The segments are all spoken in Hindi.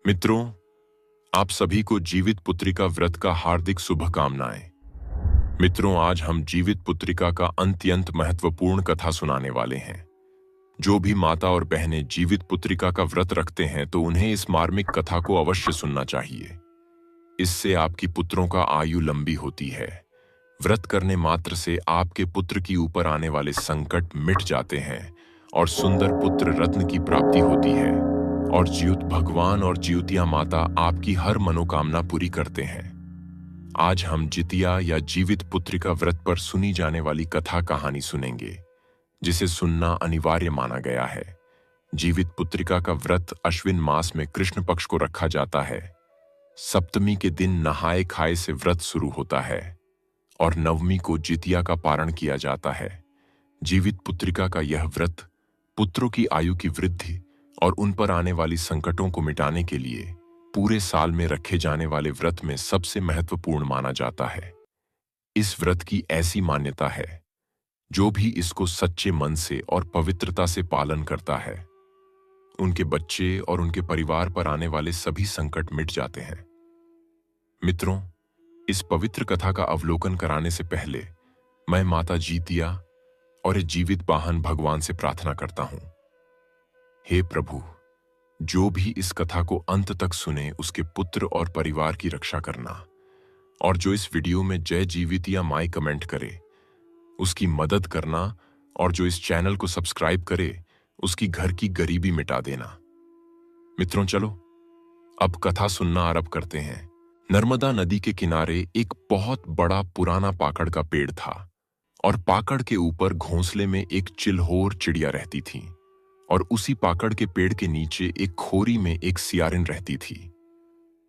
मित्रों, आप सभी को जीवित पुत्रिका व्रत का हार्दिक शुभकामनाएं। मित्रों, आज हम जीवित पुत्रिका का अत्यंत महत्वपूर्ण कथा सुनाने वाले हैं। जो भी माता और बहनें जीवित पुत्रिका का व्रत रखते हैं तो उन्हें इस मार्मिक कथा को अवश्य सुनना चाहिए। इससे आपकी पुत्रों का आयु लंबी होती है। व्रत करने मात्र से आपके पुत्र की ऊपर आने वाले संकट मिट जाते हैं और सुंदर पुत्र रत्न की प्राप्ति होती है। और ज्योत भगवान और ज्योतिया माता आपकी हर मनोकामना पूरी करते हैं। आज हम जितिया या जीवित पुत्रिका व्रत पर सुनी जाने वाली कथा कहानी सुनेंगे, जिसे सुनना अनिवार्य माना गया है। जीवित पुत्रिका का व्रत अश्विन मास में कृष्ण पक्ष को रखा जाता है। सप्तमी के दिन नहाए खाए से व्रत शुरू होता है और नवमी को जितिया का पारण किया जाता है। जीवित पुत्रिका का यह व्रत पुत्रों की आयु की वृद्धि और उन पर आने वाली संकटों को मिटाने के लिए पूरे साल में रखे जाने वाले व्रत में सबसे महत्वपूर्ण माना जाता है। इस व्रत की ऐसी मान्यता है, जो भी इसको सच्चे मन से और पवित्रता से पालन करता है, उनके बच्चे और उनके परिवार पर आने वाले सभी संकट मिट जाते हैं। मित्रों, इस पवित्र कथा का अवलोकन कराने से पहले मैं माता जितिया और इस जीवित वाहन भगवान से प्रार्थना करता हूं। हे प्रभु, जो भी इस कथा को अंत तक सुने उसके पुत्र और परिवार की रक्षा करना, और जो इस वीडियो में जय जीवितिया माई कमेंट करे उसकी मदद करना, और जो इस चैनल को सब्सक्राइब करे उसकी घर की गरीबी मिटा देना। मित्रों, चलो अब कथा सुनना आरंभ करते हैं। नर्मदा नदी के किनारे एक बहुत बड़ा पुराना पाकड़ का पेड़ था और पाकड़ के ऊपर घोंसले में एक चिल्होर चिड़िया रहती थी, और उसी पाकड़ के पेड़ के नीचे एक खोरी में एक सियारिन रहती थी।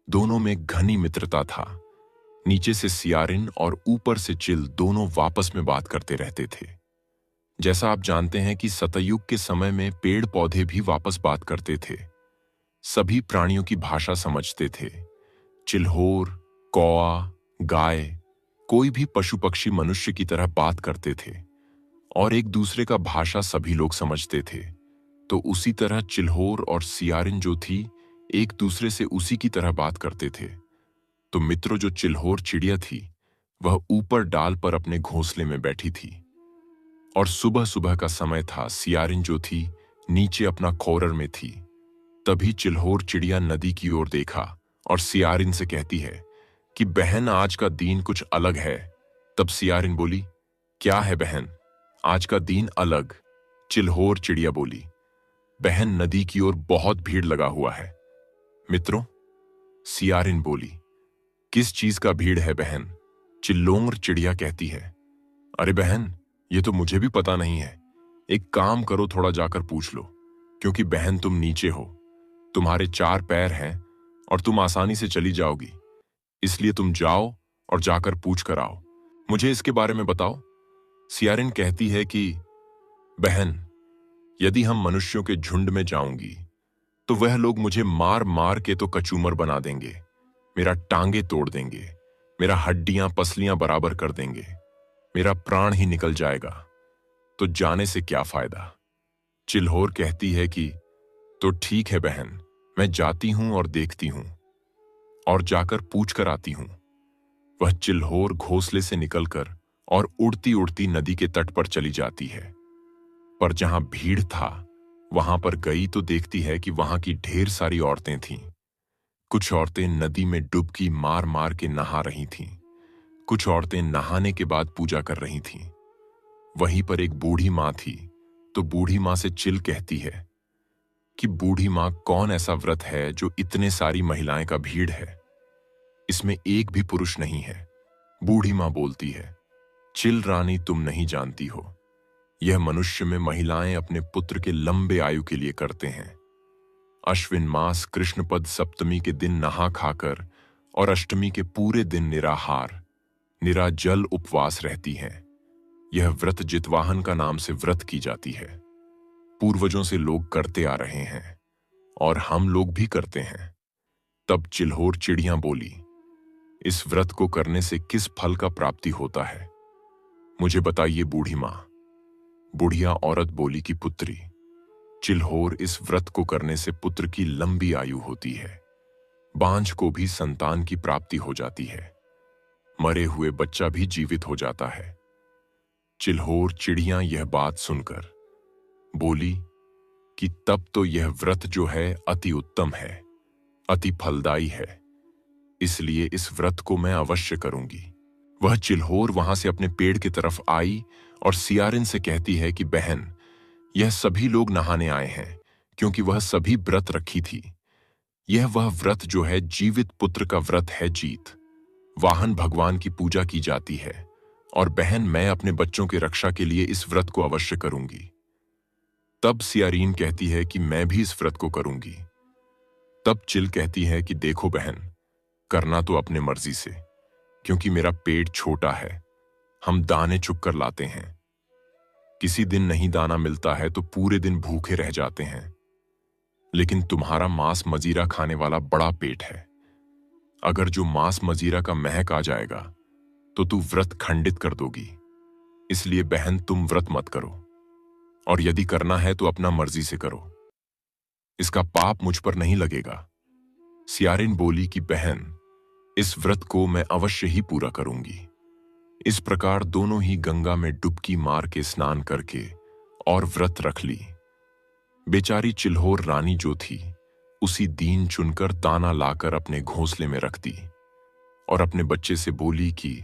दोनों में घनी मित्रता था। नीचे से सियारिन और ऊपर से चिल दोनों आपस में बात करते रहते थे। जैसा आप जानते हैं कि सतयुग के समय में पेड़ पौधे भी वापस बात करते थे। सभी प्राणियों की भाषा समझते थे। चिल्होर, कौआ, गाय, कोई भी पशु पक्षी मनुष्य की तरह बात करते थे और एक दूसरे का भाषा सभी लोग समझते थे। तो उसी तरह चिल्होर और सियारिन जो थी, एक दूसरे से उसी की तरह बात करते थे। तो मित्रों, जो चिल्होर चिड़िया थी वह ऊपर डाल पर अपने घोंसले में बैठी थी, और सुबह सुबह का समय था। सियारिन जो थी नीचे अपना खोरर में थी। तभी चिल्होर चिड़िया नदी की ओर देखा और सियारिन से कहती है कि बहन, आज का दिन कुछ अलग है। तब सियारिन बोली, क्या है बहन, आज का दिन अलग? चिल्होर चिड़िया बोली, बहन, नदी की ओर बहुत भीड़ लगा हुआ है। मित्रों, सियारिन बोली, किस चीज का भीड़ है बहन? चिल्लोंगर चिड़िया कहती है, अरे बहन, ये तो मुझे भी पता नहीं है। एक काम करो, थोड़ा जाकर पूछ लो, क्योंकि बहन तुम नीचे हो, तुम्हारे 4 पैर हैं और तुम आसानी से चली जाओगी। इसलिए तुम जाओ और जाकर पूछ कर आओ, मुझे इसके बारे में बताओ। सियारिन कहती है कि बहन, यदि हम मनुष्यों के झुंड में जाऊंगी तो वह लोग मुझे मार मार के तो कचूमर बना देंगे, मेरा टांगे तोड़ देंगे, मेरा हड्डियां पसलियां बराबर कर देंगे, मेरा प्राण ही निकल जाएगा। तो जाने से क्या फायदा? चिल्होर कहती है कि तो ठीक है बहन, मैं जाती हूं और देखती हूं और जाकर पूछ कर आती हूं। वह चिल्होर घोंसले से निकलकर और उड़ती उड़ती नदी के तट पर चली जाती है। पर जहां भीड़ था वहां पर गई तो देखती है कि वहां की ढेर सारी औरतें थीं। कुछ औरतें नदी में डुबकी मार मार के नहा रही थीं। कुछ औरतें नहाने के बाद पूजा कर रही थीं। वहीं पर एक बूढ़ी मां थी। तो बूढ़ी मां से चिल कहती है कि बूढ़ी मां, कौन ऐसा व्रत है जो इतने सारी महिलाएं का भीड़ है? इसमें एक भी पुरुष नहीं है। बूढ़ी मां बोलती है, चिल रानी, तुम नहीं जानती हो, यह मनुष्य में महिलाएं अपने पुत्र के लंबे आयु के लिए करते हैं। अश्विन मास कृष्ण पद सप्तमी के दिन नहा खाकर और अष्टमी के पूरे दिन निराहार, निराजल उपवास रहती हैं। यह व्रत जितवाहन का नाम से व्रत की जाती है। पूर्वजों से लोग करते आ रहे हैं और हम लोग भी करते हैं। तब चिल्होर चिड़िया बोली, इस व्रत को करने से किस फल का प्राप्ति होता है? मुझे बताइए बूढ़ी मां। बुढ़िया औरत बोली कि पुत्री, चिल्होर, इस व्रत को करने से पुत्र की लंबी आयु होती है। बांझ को भी संतान की प्राप्ति हो जाती है, मरे हुए बच्चा भी जीवित हो जाता है। चिल्होर चिड़िया यह बात सुनकर बोली कि तब तो यह व्रत जो है अति उत्तम है, अति फलदायी है, इसलिए इस व्रत को मैं अवश्य करूंगी। वह चिल्होर वहां से अपने पेड़ की तरफ आई और सियारिन से कहती है कि बहन, यह सभी लोग नहाने आए हैं, क्योंकि वह सभी व्रत रखी थी। यह वह व्रत जो है जीवित पुत्र का व्रत है। जीत वाहन भगवान की पूजा की जाती है, और बहन मैं अपने बच्चों की रक्षा के लिए इस व्रत को अवश्य करूंगी। तब सियारीन कहती है कि मैं भी इस व्रत को करूंगी। तब चिल कहती है कि देखो बहन, करना तो अपने मर्जी से, क्योंकि मेरा पेट छोटा है, हम दाने चुग कर लाते हैं। किसी दिन नहीं दाना मिलता है तो पूरे दिन भूखे रह जाते हैं, लेकिन तुम्हारा मांस मजीरा खाने वाला बड़ा पेट है। अगर जो मांस मजीरा का महक आ जाएगा तो तू व्रत खंडित कर दोगी। इसलिए बहन तुम व्रत मत करो, और यदि करना है तो अपना मर्जी से करो, इसका पाप मुझ पर नहीं लगेगा। सियारिन बोली कि बहन, इस व्रत को मैं अवश्य ही पूरा करूंगी। इस प्रकार दोनों ही गंगा में डुबकी मार के स्नान करके और व्रत रख ली। बेचारी चिल्होर रानी जो थी, उसी दीन चुनकर दाना लाकर अपने घोंसले में रख दी और अपने बच्चे से बोली कि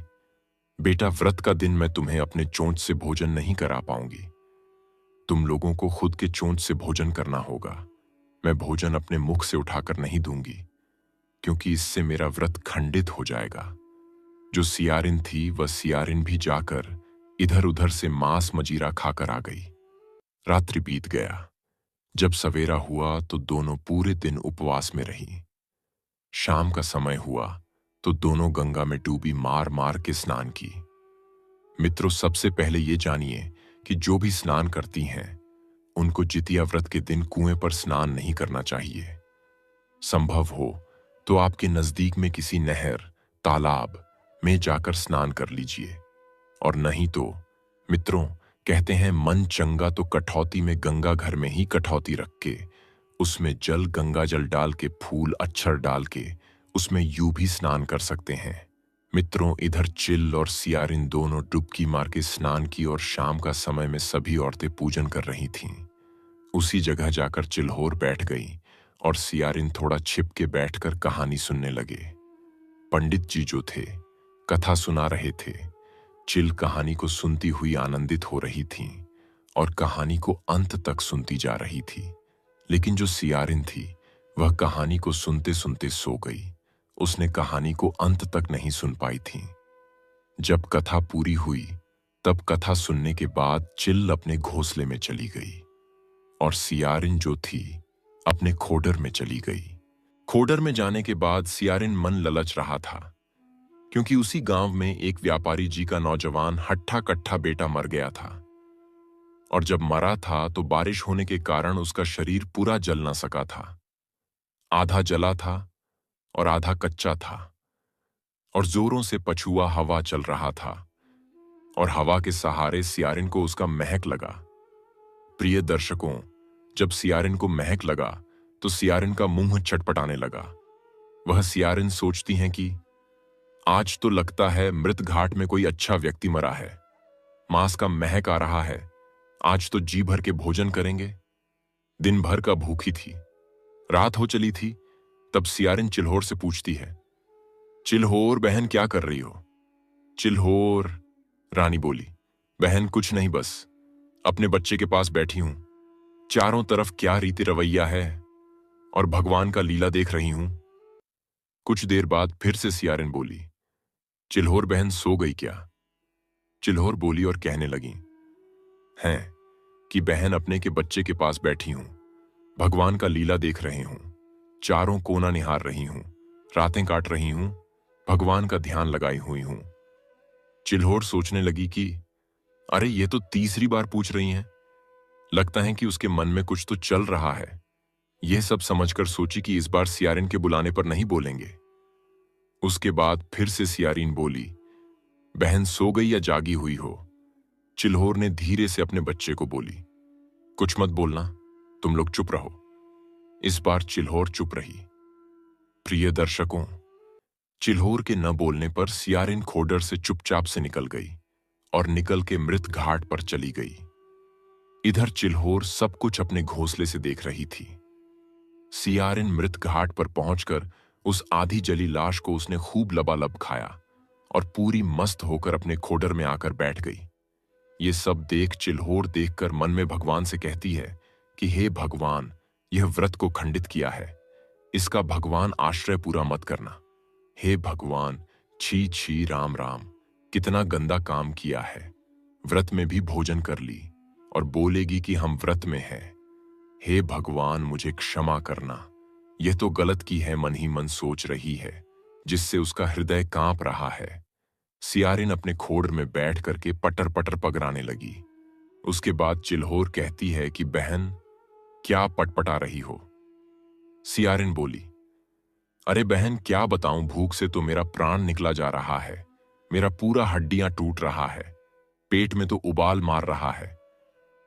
बेटा, व्रत का दिन मैं तुम्हें अपने चोंच से भोजन नहीं करा पाऊंगी। तुम लोगों को खुद के चोंच से भोजन करना होगा। मैं भोजन अपने मुख से उठाकर नहीं दूंगी, क्योंकि इससे मेरा व्रत खंडित हो जाएगा। जो सियारिन थी वह सियारिन भी जाकर इधर उधर से मांस मजीरा खाकर आ गई। रात्रि बीत गया। जब सवेरा हुआ तो दोनों पूरे दिन उपवास में रही। शाम का समय हुआ तो दोनों गंगा में डूबी मार मार के स्नान की। मित्रों, सबसे पहले ये जानिए कि जो भी स्नान करती हैं, उनको जितिया व्रत के दिन कुएं पर स्नान नहीं करना चाहिए। संभव हो तो आपके नजदीक में किसी नहर, तालाब में जाकर स्नान कर लीजिए, और नहीं तो मित्रों, कहते हैं मन चंगा तो कठौती में गंगा घर में ही कठौती रख के उसमें जल, गंगा जल डाल के, फूल अक्षर डाल के उसमें यूं भी स्नान कर सकते हैं। मित्रों, इधर चिल और सियारिन दोनों डुबकी मार के स्नान की, और शाम का समय में सभी औरतें पूजन कर रही थीं। उसी जगह जाकर चिल्होर बैठ गई और सियारिन थोड़ा छिप के बैठकर कहानी सुनने लगे। पंडित जी जो थे कथा सुना रहे थे। चिल कहानी को सुनती हुई आनंदित हो रही थी और कहानी को अंत तक सुनती जा रही थी। लेकिन जो सियारिन थी वह कहानी को सुनते सुनते सो गई। उसने कहानी को अंत तक नहीं सुन पाई थी। जब कथा पूरी हुई तब कथा सुनने के बाद चिल अपने घोंसले में चली गई और सियारिन जो थी अपने खोडर में चली गई। खोडर में जाने के बाद सियारिन मन ललच रहा था, क्योंकि उसी गांव में एक व्यापारी जी का नौजवान हट्ठा कट्ठा बेटा मर गया था, और जब मरा था तो बारिश होने के कारण उसका शरीर पूरा जल न सका था। आधा जला था और आधा कच्चा था, और जोरों से पछुआ हवा चल रहा था, और हवा के सहारे सियारिन को उसका महक लगा। प्रिय दर्शकों, जब सियारिन को महक लगा तो सियारिन का मुंह छटपटाने लगा। वह सियारिन सोचती हैं कि आज तो लगता है मृत घाट में कोई अच्छा व्यक्ति मरा है। मांस का महक आ रहा है। आज तो जी भर के भोजन करेंगे। दिन भर का भूखी थी। रात हो चली थी। तब सियारिन चिल्होर से पूछती है, चिल्होर बहन क्या कर रही हो? चिल्होर रानी बोली, बहन कुछ नहीं, बस अपने बच्चे के पास बैठी हूं। चारों तरफ क्या रीति रवैया है और भगवान का लीला देख रही हूं। कुछ देर बाद फिर से सियारिन बोली, चिल्होर बहन सो गई क्या? चिल्होर बोली और कहने लगी हैं कि बहन अपने के बच्चे के पास बैठी हूं, भगवान का लीला देख रही हूं, चारों कोना निहार रही हूं, रातें काट रही हूं, भगवान का ध्यान लगाई हुई हूं। चिल्होर सोचने लगी कि अरे ये तो तीसरी बार पूछ रही हैं। लगता है कि उसके मन में कुछ तो चल रहा है। यह सब समझकर सोची कि इस बार सियारिन के बुलाने पर नहीं बोलेंगे। उसके बाद फिर से सियारिन बोली, बहन सो गई या जागी हुई हो? चिल्होर ने धीरे से अपने बच्चे को बोली, कुछ मत बोलना, तुम लोग चुप रहो। इस बार चिल्होर चुप रही। प्रिय दर्शकों, चिल्होर के न बोलने पर सियारिन खोडर से चुपचाप से निकल गई और निकल के मृत घाट पर चली गई। इधर चिल्होर सब कुछ अपने घोंसले से देख रही थी। सियारिन मृत घाट पर पहुंचकर उस आधी जली लाश को उसने खूब लबालब खाया और पूरी मस्त होकर अपने खोडर में आकर बैठ गई। ये सब देख चिल्होर देखकर मन में भगवान से कहती है कि हे भगवान, यह व्रत को खंडित किया है, इसका भगवान आश्रय पूरा मत करना। हे भगवान, छी छी, राम राम, कितना गंदा काम किया है। व्रत में भी भोजन कर ली और बोलेगी कि हम व्रत में हैं। हे भगवान, मुझे क्षमा करना, यह तो गलत की है मन ही मन सोच रही है, जिससे उसका हृदय कांप रहा है। सियारिन अपने खोड़ में बैठ करके पटर पटर पगराने लगी। उसके बाद चिल्होर कहती है कि बहन, क्या पटपटा रही हो? सियारिन बोली, अरे बहन, क्या बताऊं, भूख से तो मेरा प्राण निकला जा रहा है। मेरा पूरा हड्डियां टूट रहा है, पेट में तो उबाल मार रहा है,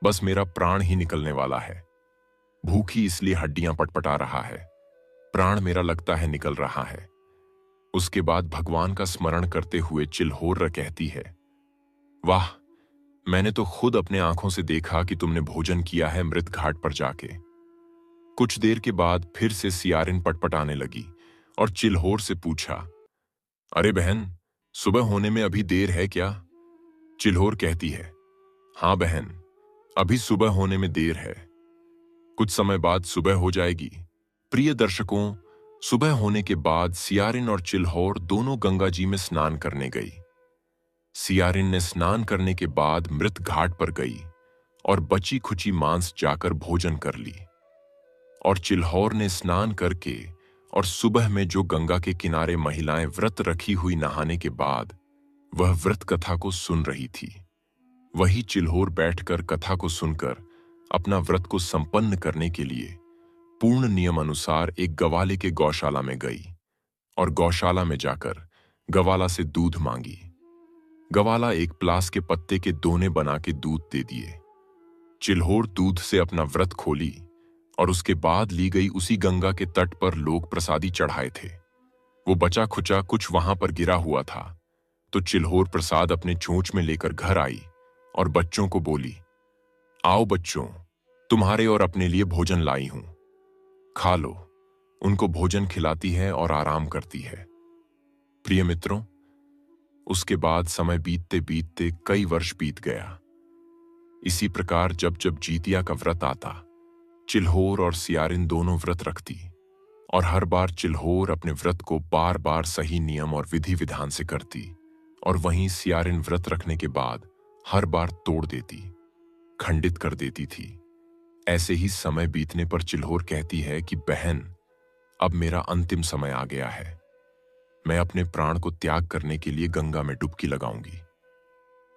बस मेरा प्राण ही निकलने वाला है। भूखी इसलिए हड्डियां पटपटा रहा है, प्राण मेरा लगता है निकल रहा है। उसके बाद भगवान का स्मरण करते हुए चिल्होर कहती है, वाह, मैंने तो खुद अपने आंखों से देखा कि तुमने भोजन किया है मृत घाट पर जाके। कुछ देर के बाद फिर से सियारिन पटपटाने लगी और चिल्होर से पूछा, अरे बहन, सुबह होने में अभी देर है क्या? चिल्होर कहती है, हाँ बहन, अभी सुबह होने में देर है, कुछ समय बाद सुबह हो जाएगी। प्रिय दर्शकों, सुबह होने के बाद सियारिन और चिल्होर दोनों गंगा जी में स्नान करने गई। सियारिन ने स्नान करने के बाद मृत घाट पर गई और बची खुची मांस जाकर भोजन कर ली। और चिल्होर ने स्नान करके और सुबह में जो गंगा के किनारे महिलाएं व्रत रखी हुई नहाने के बाद वह व्रत कथा को सुन रही थी, वही चिल्होर बैठकर कथा को सुनकर अपना व्रत को संपन्न करने के लिए पूर्ण नियम अनुसार एक गवाले के गौशाला में गई और गौशाला में जाकर गवाला से दूध मांगी। गवाला एक प्लास के पत्ते के दोने बना के दूध दे दिए। चिल्होर दूध से अपना व्रत खोली और उसके बाद ली गई उसी गंगा के तट पर लोग प्रसादी चढ़ाए थे। वो बचा खुचा कुछ वहां पर गिरा हुआ था, तो चिल्होर प्रसाद अपने चोंच में लेकर घर आई और बच्चों को बोली, आओ बच्चों, तुम्हारे और अपने लिए भोजन लाई हूं, खा लो। उनको भोजन खिलाती है और आराम करती है। प्रिय मित्रों, उसके बाद समय बीतते बीतते कई वर्ष बीत गया। इसी प्रकार जब जब जीतिया का व्रत आता, चिल्होर और सियारिन दोनों व्रत रखती और हर बार चिल्होर अपने व्रत को बार बार सही नियम और विधि विधान से करती और वहीं सियारिन व्रत रखने के बाद हर बार तोड़ देती, खंडित कर देती थी। ऐसे ही समय बीतने पर चिल्होर कहती है कि बहन, अब मेरा अंतिम समय आ गया है, मैं अपने प्राण को त्याग करने के लिए गंगा में डुबकी लगाऊंगी।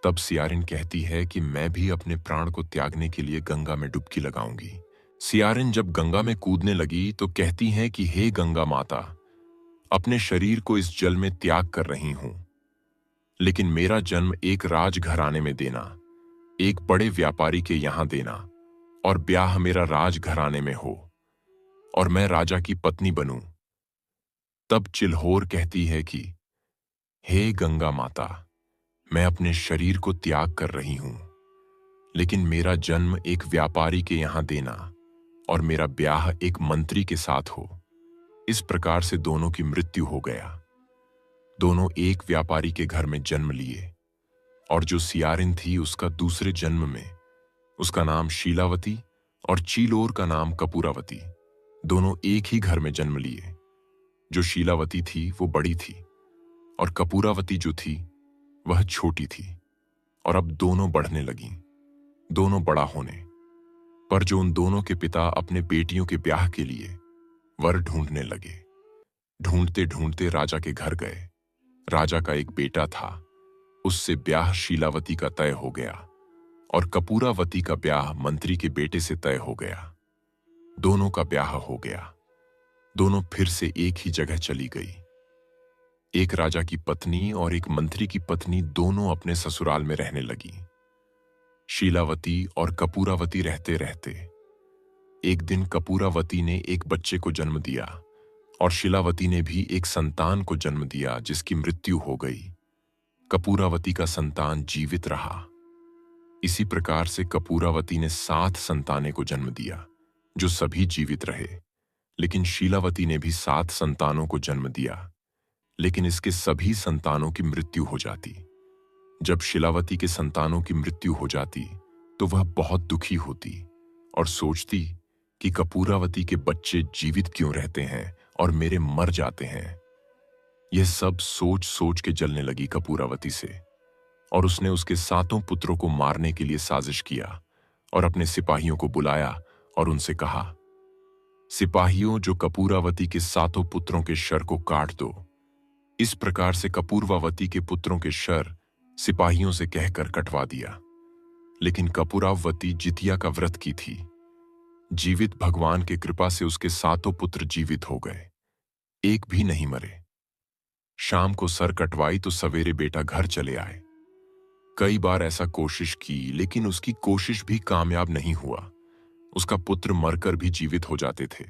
तब सियारिन कहती है कि मैं भी अपने प्राण को त्यागने के लिए गंगा में डुबकी लगाऊंगी। सियारिन जब गंगा में कूदने लगी तो कहती हैं कि हे गंगा माता, अपने शरीर को इस जल में त्याग कर रही हूं, लेकिन मेरा जन्म एक राजघराने में देना, एक बड़े व्यापारी के यहां देना और ब्याह मेरा राजघराने में हो और मैं राजा की पत्नी बनूं। तब चिल्होर कहती है कि हे गंगा माता, मैं अपने शरीर को त्याग कर रही हूं, लेकिन मेरा जन्म एक व्यापारी के यहां देना और मेरा ब्याह एक मंत्री के साथ हो। इस प्रकार से दोनों की मृत्यु हो गया। दोनों एक व्यापारी के घर में जन्म लिए और जो सियारिन थी उसका दूसरे जन्म में उसका नाम शीलावती और चिल्होर का नाम कपूरावती, दोनों एक ही घर में जन्म लिए। जो शीलावती थी वो बड़ी थी और कपूरावती जो थी वह छोटी थी। और अब दोनों बढ़ने लगीं, दोनों बड़ा होने पर जो उन दोनों के पिता अपने बेटियों के ब्याह के लिए वर ढूंढने लगे। ढूंढते ढूंढते राजा के घर गए। राजा का एक बेटा था, उससे ब्याह शीलावती का तय हो गया और कपूरावती का ब्याह मंत्री के बेटे से तय हो गया। दोनों का ब्याह हो गया। दोनों फिर से एक ही जगह चली गई। एक राजा की पत्नी और एक मंत्री की पत्नी दोनों अपने ससुराल में रहने लगी। शीलावती और कपूरावती रहते रहते एक दिन कपूरावती ने एक बच्चे को जन्म दिया और शिलावती ने भी एक संतान को जन्म दिया जिसकी मृत्यु हो गई। कपूरावती का संतान जीवित रहा। इसी प्रकार से कपूरावती ने 7 संतानें को जन्म दिया जो सभी जीवित रहे। लेकिन शीलावती ने भी 7 संतानों को जन्म दिया, लेकिन इसके सभी संतानों की मृत्यु हो जाती। जब शिलावती के संतानों की मृत्यु हो जाती तो वह बहुत दुखी होती और सोचती कि कपूरावती के बच्चे जीवित क्यों रहते हैं और मेरे मर जाते हैं। यह सब सोच सोच के जलने लगी कपूरावती से, और उसने उसके 7 पुत्रों को मारने के लिए साजिश किया और अपने सिपाहियों को बुलाया और उनसे कहा, सिपाहियों, जो कपूरावती के 7 पुत्रों के शर को काट दो। इस प्रकार से कपूरवावती के पुत्रों के शर सिपाहियों से कहकर कटवा दिया। लेकिन कपूरावती जितिया का व्रत की थी। जीवित भगवान की कृपा से उसके 7 पुत्र जीवित हो गए, एक भी नहीं मरे। शाम को सर कटवाई तो सवेरे बेटा घर चले आए। कई बार ऐसा कोशिश की, लेकिन उसकी कोशिश भी कामयाब नहीं हुआ। उसका पुत्र मरकर भी जीवित हो जाते थे।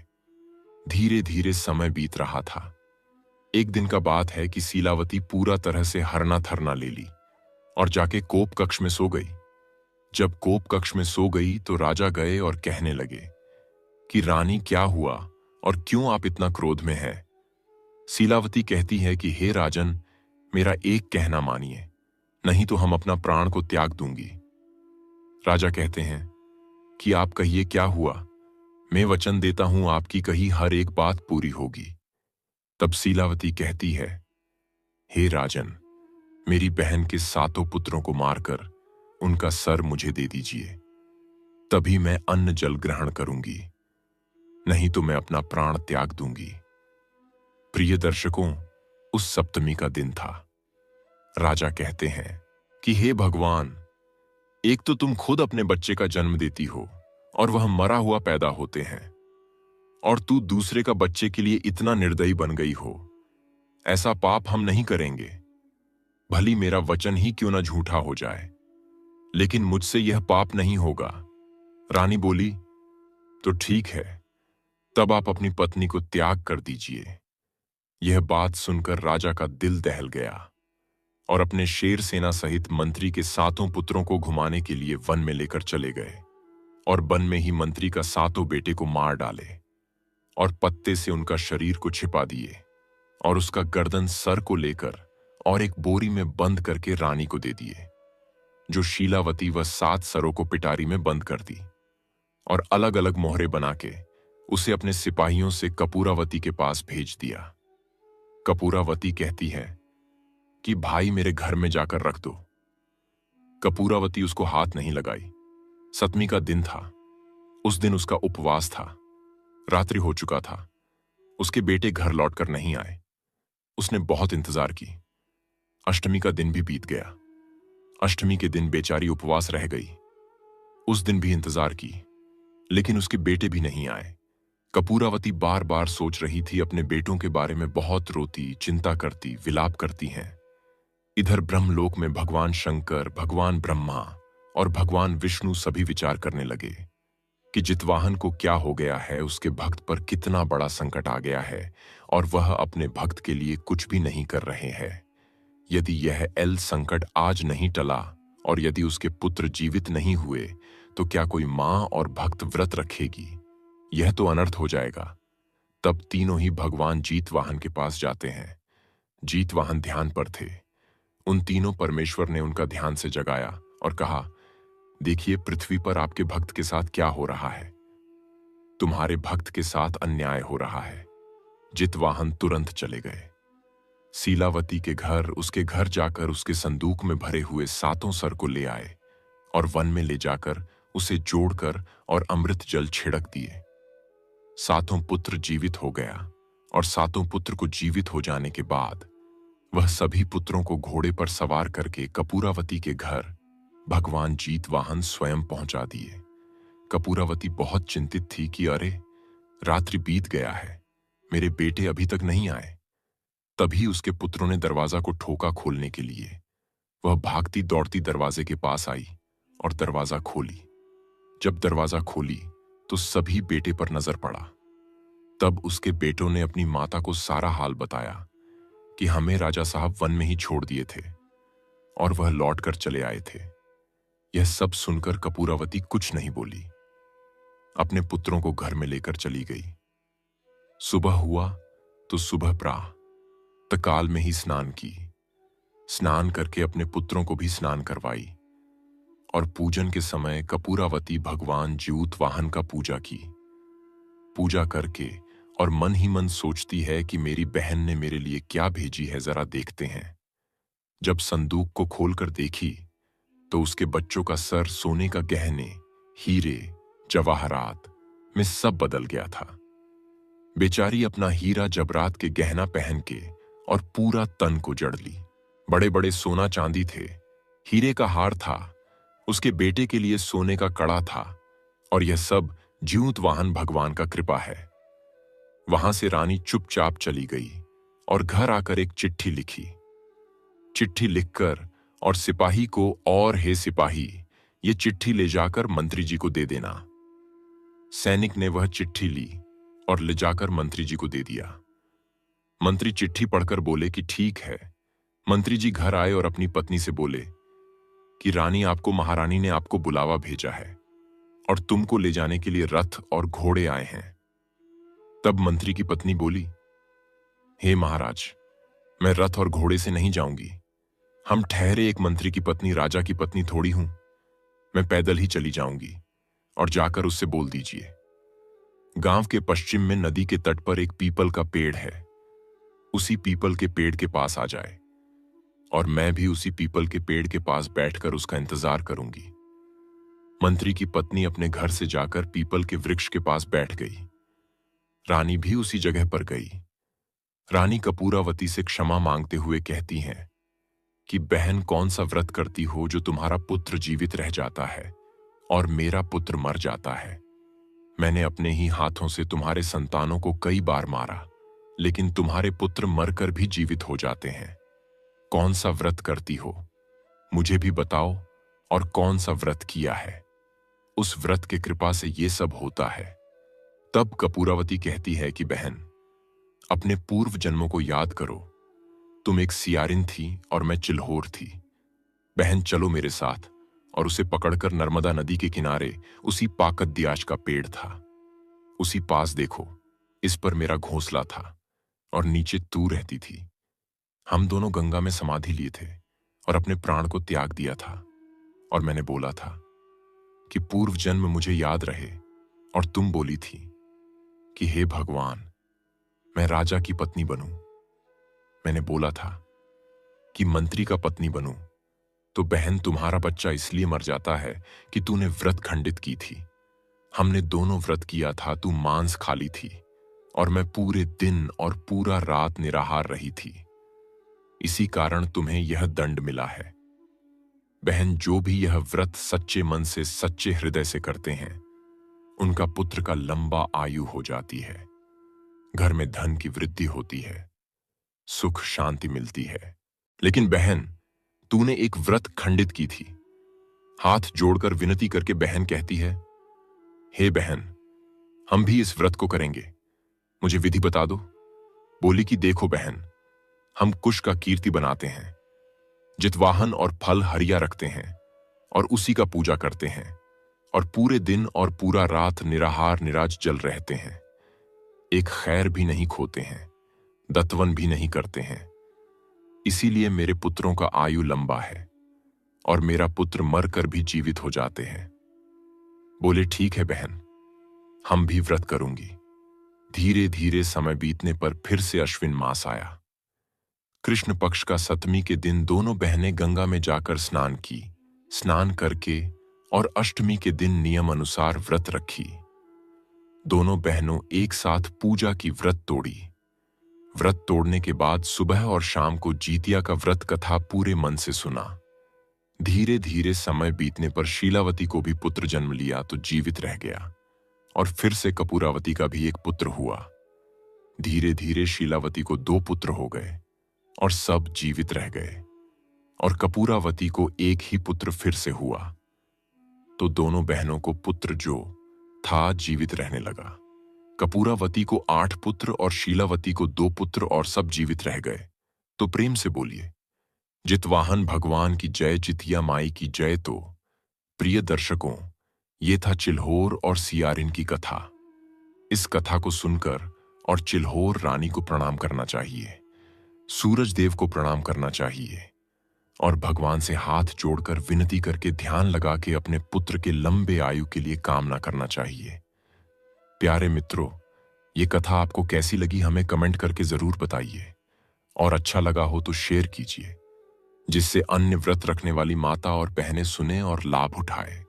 धीरे धीरे समय बीत रहा था। एक दिन का बात है कि शीलावती पूरा तरह से हरना थरना ले ली और जाके कोप कक्ष में सो गई। जब कोप कक्ष में सो गई तो राजा गए और कहने लगे कि रानी, क्या हुआ और क्यों आप इतना क्रोध में हैं? शीलावती कहती है कि हे राजन, मेरा एक कहना मानिए, नहीं तो हम अपना प्राण को त्याग दूंगी। राजा कहते हैं कि आप कहिए क्या हुआ, मैं वचन देता हूं आपकी कही हर एक बात पूरी होगी। तब शीलावती कहती है, हे राजन, मेरी बहन के 7 पुत्रों को मारकर उनका सर मुझे दे दीजिए, तभी मैं अन्न जल ग्रहण करूंगी, नहीं तो मैं अपना प्राण त्याग दूंगी। प्रिय दर्शकों, उस सप्तमी का दिन था। राजा कहते हैं कि हे भगवान, एक तो तुम खुद अपने बच्चे का जन्म देती हो और वह मरा हुआ पैदा होते हैं, और तू दूसरे का बच्चे के लिए इतना निर्दयी बन गई हो। ऐसा पाप हम नहीं करेंगे, भली मेरा वचन ही क्यों ना झूठा हो जाए, लेकिन मुझसे यह पाप नहीं होगा। रानी बोली, तो ठीक है, तब आप अपनी पत्नी को त्याग कर दीजिए। यह बात सुनकर राजा का दिल दहल गया और अपने शेर सेना सहित मंत्री के 7 पुत्रों को घुमाने के लिए वन में लेकर चले गए, और वन में ही मंत्री का 7 बेटे को मार डाले और पत्ते से उनका शरीर को छिपा दिए, और उसका गर्दन सर को लेकर और एक बोरी में बंद करके रानी को दे दिए, जो शीलावती व 7 सरों को पिटारी में बंद कर दी, और अलग अलग मोहरे बना के उसे अपने सिपाहियों से कपूरावती के पास भेज दिया। कपूरावती कहती है कि भाई, मेरे घर में जाकर रख दो। कपूरावती उसको हाथ नहीं लगाई। 7वीं का दिन था। उस दिन उसका उपवास था। रात्रि हो चुका था। उसके बेटे घर लौटकर नहीं आए। उसने बहुत इंतजार की। अष्टमी का दिन भी बीत गया। अष्टमी के दिन बेचारी उपवास रह गई। उस दिन भी इंतजार की, लेकिन उसके बेटे भी नहीं आए। कपूरावती बार बार सोच रही थी, अपने बेटों के बारे में बहुत रोती, चिंता करती, विलाप करती हैं। इधर ब्रह्मलोक में भगवान शंकर, भगवान ब्रह्मा और भगवान विष्णु सभी विचार करने लगे कि जितवाहन को क्या हो गया है, उसके भक्त पर कितना बड़ा संकट आ गया है और वह अपने भक्त के लिए कुछ भी नहीं कर रहे हैं। यदि यह एल संकट आज नहीं टला और यदि उसके पुत्र जीवित नहीं हुए तो क्या कोई मां और भक्त व्रत रखेगी? यह तो अनर्थ हो जाएगा। तब तीनों ही भगवान जीतवाहन के पास जाते हैं। जीतवाहन ध्यान पर थे। उन तीनों परमेश्वर ने उनका ध्यान से जगाया और कहा, देखिए, पृथ्वी पर आपके भक्त के साथ क्या हो रहा है। तुम्हारे भक्त के साथ अन्याय हो रहा है। जितवाहन तुरंत चले गए। शीलावती के घर, उसके घर जाकर उसके संदूक में भरे हुए 7 सर को ले आए और वन में ले जाकर उसे जोड़कर और अमृत जल छिड़क दिए। 7 पुत्र जीवित हो गया, और 7 पुत्र को जीवित हो जाने के बाद वह सभी पुत्रों को घोड़े पर सवार करके कपूरावती के घर भगवान जीतवाहन स्वयं पहुंचा दिए। कपूरावती बहुत चिंतित थी कि अरे, रात्रि बीत गया है, मेरे बेटे अभी तक नहीं आए। तभी उसके पुत्रों ने दरवाजा को ठोका खोलने के लिए। वह भागती दौड़ती दरवाजे के पास आई और दरवाजा खोली। जब दरवाजा खोली तो सभी बेटे पर नजर पड़ा। तब उसके बेटों ने अपनी माता को सारा हाल बताया कि हमें राजा साहब वन में ही छोड़ दिए थे और वह लौटकर चले आए थे। यह सब सुनकर कपूरावती कुछ नहीं बोली, अपने पुत्रों को घर में लेकर चली गई। सुबह हुआ तो सुबह प्राह तकाल में ही स्नान की। स्नान करके अपने पुत्रों को भी स्नान करवाई और पूजन के समय कपूरावती भगवान ज्यूतवाहन का पूजा की। पूजा करके और मन ही मन सोचती है कि मेरी बहन ने मेरे लिए क्या भेजी है, जरा देखते हैं। जब संदूक को खोलकर देखी तो उसके बच्चों का सर सोने का गहने, हीरे, जवाहरात में सब बदल गया था। बेचारी अपना हीरा जबरात के गहना पहन के और पूरा तन को जड़ ली। बड़े बड़े सोना चांदी थे, हीरे का हार था, उसके बेटे के लिए सोने का कड़ा था, और यह सब ज्यूतवाहन भगवान का कृपा है। वहां से रानी चुपचाप चली गई और घर आकर एक चिट्ठी लिखी। चिट्ठी लिखकर और सिपाही को, और हे सिपाही, ये चिट्ठी ले जाकर मंत्री जी को दे देना। सैनिक ने वह चिट्ठी ली और ले जाकर मंत्री जी को दे दिया। मंत्री चिट्ठी पढ़कर बोले कि ठीक है। मंत्री जी घर आए और अपनी पत्नी से बोले कि रानी, आपको महारानी ने आपको बुलावा भेजा है और तुमको ले जाने के लिए रथ और घोड़े आए हैं। तब मंत्री की पत्नी बोली, हे महाराज, मैं रथ और घोड़े से नहीं जाऊंगी। हम ठहरे एक मंत्री की पत्नी राजा की पत्नी थोड़ी हूं। मैं पैदल ही चली जाऊंगी और जाकर उससे बोल दीजिए, गांव के पश्चिम में नदी के तट पर एक पीपल का पेड़ है, उसी पीपल के पेड़ के पास आ जाए और मैं भी उसी पीपल के पेड़ के पास बैठकर उसका इंतजार करूंगी। मंत्री की पत्नी अपने घर से जाकर पीपल के वृक्ष के पास बैठ गई। रानी भी उसी जगह पर गई। रानी कपूरावती से क्षमा मांगते हुए कहती हैं कि बहन, कौन सा व्रत करती हो जो तुम्हारा पुत्र जीवित रह जाता है और मेरा पुत्र मर जाता है। मैंने अपने ही हाथों से तुम्हारे संतानों को कई बार मारा, लेकिन तुम्हारे पुत्र मरकर भी जीवित हो जाते हैं। कौन सा व्रत करती हो, मुझे भी बताओ, और कौन सा व्रत किया है। उस व्रत के कृपा से ये सब होता है। तब कपूरावती कहती है कि बहन, अपने पूर्व जन्मों को याद करो। तुम एक सियारिन थी और मैं चिल्होर थी। बहन, चलो मेरे साथ। और उसे पकड़कर नर्मदा नदी के किनारे उसी पाकदयाश का पेड़ था, उसी पास देखो, इस पर मेरा घोंसला था और नीचे तू रहती थी। हम दोनों गंगा में समाधि लिए थे और अपने प्राण को त्याग दिया था। और मैंने बोला था कि पूर्व जन्म मुझे याद रहे, और तुम बोली थी कि हे भगवान, मैं राजा की पत्नी बनूं। मैंने बोला था कि मंत्री का पत्नी बनूं। तो बहन, तुम्हारा बच्चा इसलिए मर जाता है कि तूने व्रत खंडित की थी। हमने दोनों व्रत किया था, तू मांस खाली थी और मैं पूरे दिन और पूरा रात निराहार रही थी। इसी कारण तुम्हें यह दंड मिला है। बहन, जो भी यह व्रत सच्चे मन से, सच्चे हृदय से करते हैं, उनका पुत्र का लंबा आयु हो जाती है, घर में धन की वृद्धि होती है, सुख शांति मिलती है। लेकिन बहन, तूने एक व्रत खंडित की थी। हाथ जोड़कर विनती करके बहन कहती है, हे बहन, हम भी इस व्रत को करेंगे, मुझे विधि बता दो। बोली कि देखो बहन, हम कुश का कीर्ति बनाते हैं, जितवाहन और फल हरिया रखते हैं और उसी का पूजा करते हैं, और पूरे दिन और पूरा रात निराहार निराज जल रहते हैं। एक खैर भी नहीं खोते हैं, दत्वन भी नहीं करते हैं। इसीलिए मेरे पुत्रों का आयु लंबा है और मेरा पुत्र मरकर भी जीवित हो जाते हैं। बोले ठीक है बहन, हम भी व्रत करूंगी। धीरे धीरे समय बीतने पर फिर से अश्विन मास आया। कृष्ण पक्ष का सप्तमी के दिन दोनों बहनें गंगा में जाकर स्नान की। स्नान करके और अष्टमी के दिन नियम अनुसार व्रत रखी। दोनों बहनों एक साथ पूजा की व्रत तोड़ी। व्रत तोड़ने के बाद सुबह और शाम को जीतिया का व्रत कथा पूरे मन से सुना। धीरे धीरे समय बीतने पर शीलावती को भी पुत्र जन्म लिया तो जीवित रह गया, और फिर से कपूरावती का भी एक पुत्र हुआ। धीरे धीरे शीलावती को 2 पुत्र हो गए और सब जीवित रह गए, और कपूरावती को एक ही पुत्र फिर से हुआ। तो दोनों बहनों को पुत्र जो था जीवित रहने लगा। कपूरावती को 8 पुत्र और शीलावती को 2 पुत्र और सब जीवित रह गए। तो प्रेम से बोलिए, जितवाहन भगवान की जय, जितिया माई की जय। तो प्रिय दर्शकों, ये था चिल्होर और सियारिन की कथा। इस कथा को सुनकर और चिल्होर रानी को प्रणाम करना चाहिए, सूरज देव को प्रणाम करना चाहिए और भगवान से हाथ जोड़कर विनती करके ध्यान लगा के अपने पुत्र के लंबे आयु के लिए कामना करना चाहिए। प्यारे मित्रों, ये कथा आपको कैसी लगी हमें कमेंट करके जरूर बताइए और अच्छा लगा हो तो शेयर कीजिए, जिससे अन्य व्रत रखने वाली माता और बहनें सुने और लाभ उठाए।